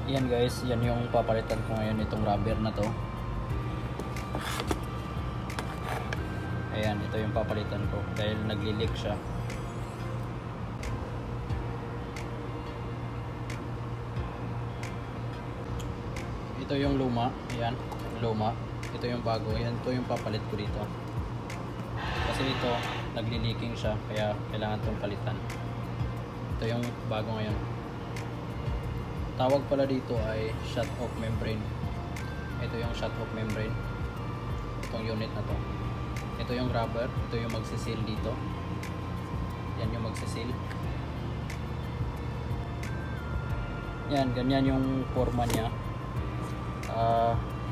Yan guys, yan yung papalitan ko ngayon, itong rubber na to. Ayan, ito yung papalitan ko dahil nagli-leak siya. Ito yung luma, ayan, luma. Ito yung bago, ayan, ito yung papalit ko dito. Kasi ito, nagli-leaking siya, kaya kailangan itong palitan. Ito yung bago ngayon. Tawag pala dito ay shut-off membrane. Ito yung shut-off membrane. Itong unit na to. Ito yung rubber. Ito yung magsisil dito. Yan yung magsisil. Yan, ganyan yung forma niya.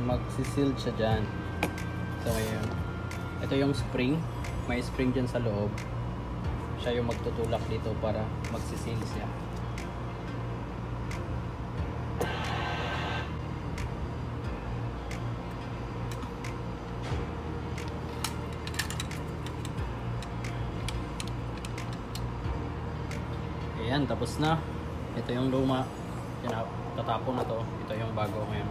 Magsisil siya dyan. So, ayun. Ito yung spring. May spring dyan sa loob. Siya yung magtutulak dito para magsisil siya. Ayan, tapos na. Ito yung luma. Tatapon na to. Ito yung bago ngayon.